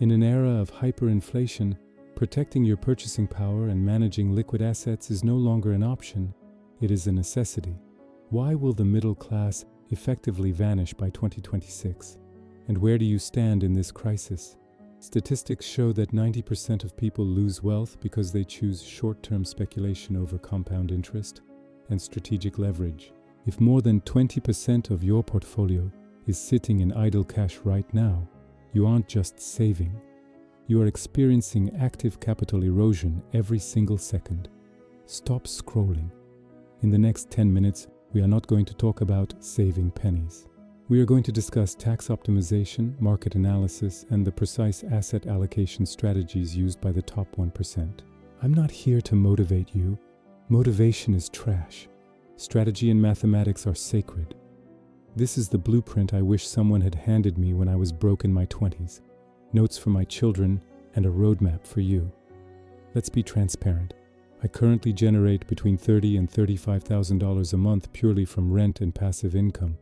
In an era of hyperinflation, protecting your purchasing power and managing liquid assets is no longer an option, it is a necessity. Why will the middle class effectively vanish by 2026? And where do you stand in this crisis? Statistics show that 90% of people lose wealth because they choose short-term speculation over compound interest and strategic leverage. If more than 20% of your portfolio is sitting in idle cash right now, you aren't just saving. You are experiencing active capital erosion every single second. Stop scrolling. In the next 10 minutes, we are not going to talk about saving pennies. We are going to discuss tax optimization, market analysis, and the precise asset allocation strategies used by the top 1%. I'm not here to motivate you. Motivation is trash. Strategy and mathematics are sacred. This is the blueprint I wish someone had handed me when I was broke in my 20s. Notes for my children and a roadmap for you. Let's be transparent. I currently generate between $30,000 and $35,000 a month purely from rent and passive income.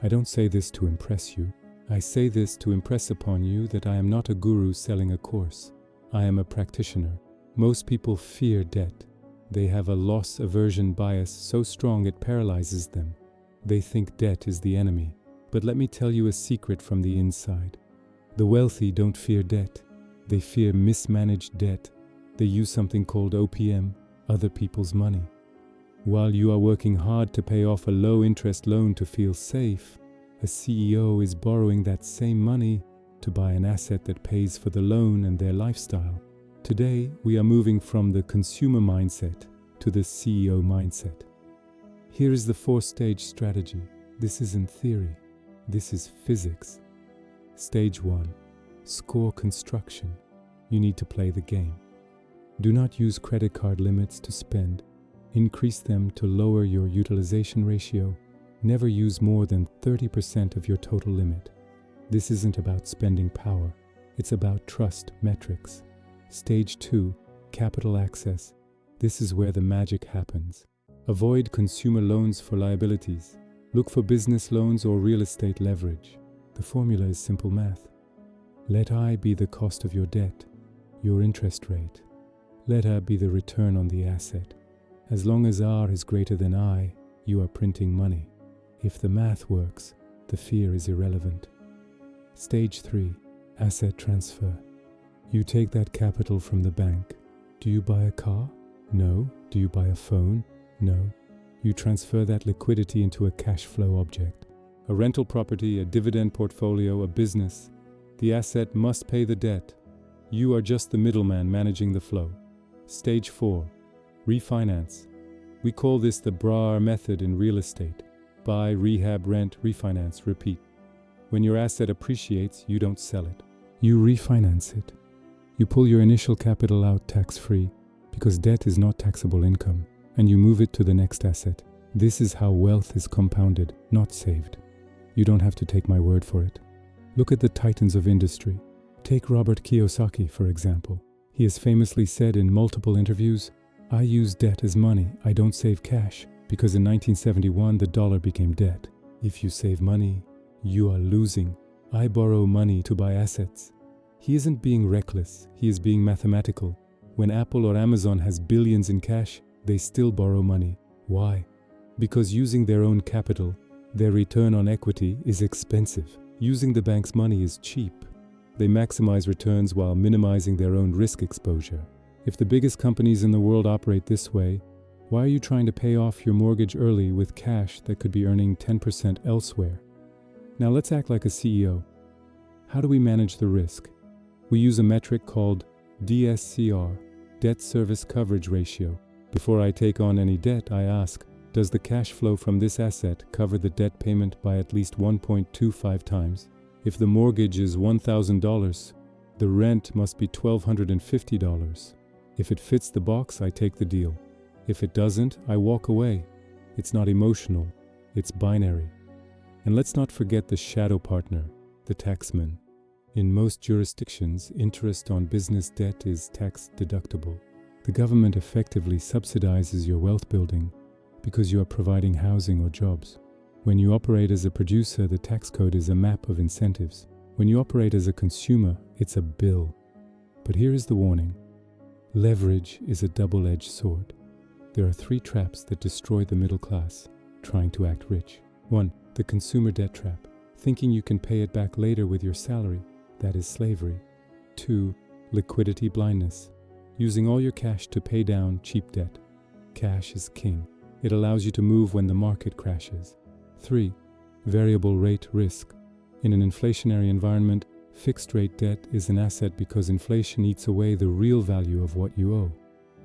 I don't say this to impress you. I say this to impress upon you that I am not a guru selling a course. I am a practitioner. Most people fear debt. They have a loss aversion bias so strong it paralyzes them. They think debt is the enemy. But let me tell you a secret from the inside. The wealthy don't fear debt. They fear mismanaged debt. They use something called OPM, other people's money. While you are working hard to pay off a low-interest loan to feel safe, a CEO is borrowing that same money to buy an asset that pays for the loan and their lifestyle. Today, we are moving from the consumer mindset to the CEO mindset. Here is the 4-stage strategy. This isn't theory. This is physics. Stage 1. Score construction. You need to play the game. Do not use credit card limits to spend. Increase them to lower your utilization ratio. Never use more than 30% of your total limit. This isn't about spending power. It's about trust metrics. Stage 2. Capital access. This is where the magic happens. Avoid consumer loans for liabilities. Look for business loans or real estate leverage. The formula is simple math. Let I be the cost of your debt, your interest rate. Let I be the return on the asset. As long as R is greater than I, you are printing money. If the math works, the fear is irrelevant. Stage 3. Asset transfer. You take that capital from the bank. Do you buy a car? No. Do you buy a phone? No. You transfer that liquidity into a cash flow object. A rental property, a dividend portfolio, a business. The asset must pay the debt. You are just the middleman managing the flow. Stage 4. Refinance. We call this the BRAR method in real estate. Buy, rehab, rent, refinance, repeat. When your asset appreciates, you don't sell it. You refinance it. You pull your initial capital out tax-free because debt is not taxable income, and you move it to the next asset. This is how wealth is compounded, not saved. You don't have to take my word for it. Look at the titans of industry. Take Robert Kiyosaki, for example. He has famously said in multiple interviews, "I use debt as money, I don't save cash, because in 1971 the dollar became debt. If you save money, you are losing. I borrow money to buy assets." He isn't being reckless, he is being mathematical. When Apple or Amazon has billions in cash, they still borrow money. Why? Because using their own capital, their return on equity is expensive. Using the bank's money is cheap. They maximize returns while minimizing their own risk exposure. If the biggest companies in the world operate this way, why are you trying to pay off your mortgage early with cash that could be earning 10% elsewhere? Now let's act like a CEO. How do we manage the risk? We use a metric called DSCR, Debt Service Coverage Ratio. Before I take on any debt, I ask, does the cash flow from this asset cover the debt payment by at least 1.25 times? If the mortgage is $1,000, the rent must be $1,250. If it fits the box, I take the deal. If it doesn't, I walk away. It's not emotional, it's binary. And let's not forget the shadow partner, the taxman. In most jurisdictions, interest on business debt is tax deductible. The government effectively subsidizes your wealth building because you are providing housing or jobs. When you operate as a producer, the tax code is a map of incentives. When you operate as a consumer, it's a bill. But here is the warning. Leverage is a double-edged sword. There are 3 traps that destroy the middle class trying to act rich. 1. The consumer debt trap. Thinking you can pay it back later with your salary. That is slavery. 2. Liquidity blindness. Using all your cash to pay down cheap debt. Cash is king. It allows you to move when the market crashes. 3. Variable rate risk. In an inflationary environment, fixed rate debt is an asset because inflation eats away the real value of what you owe.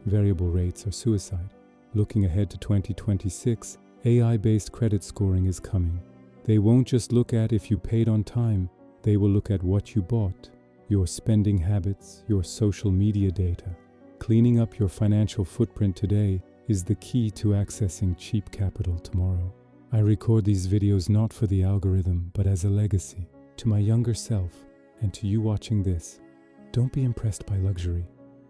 Variable rates are suicide. Looking ahead to 2026, AI-based credit scoring is coming. They won't just look at if you paid on time, they will look at what you bought, your spending habits, your social media data. Cleaning up your financial footprint today is the key to accessing cheap capital tomorrow. I record these videos not for the algorithm, but as a legacy to my younger self and to you watching this. Don't be impressed by luxury.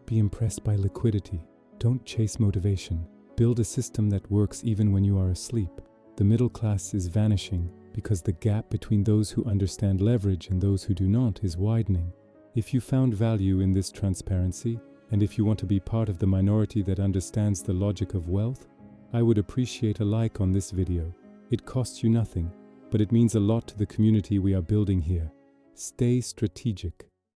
Be impressed by liquidity. Don't chase motivation. Build a system that works even when you are asleep. The middle class is vanishing because the gap between those who understand leverage and those who do not is widening. If you found value in this transparency, and if you want to be part of the minority that understands the logic of wealth, I would appreciate a like on this video. It costs you nothing, but it means a lot to the community we are building here. Stay strategic.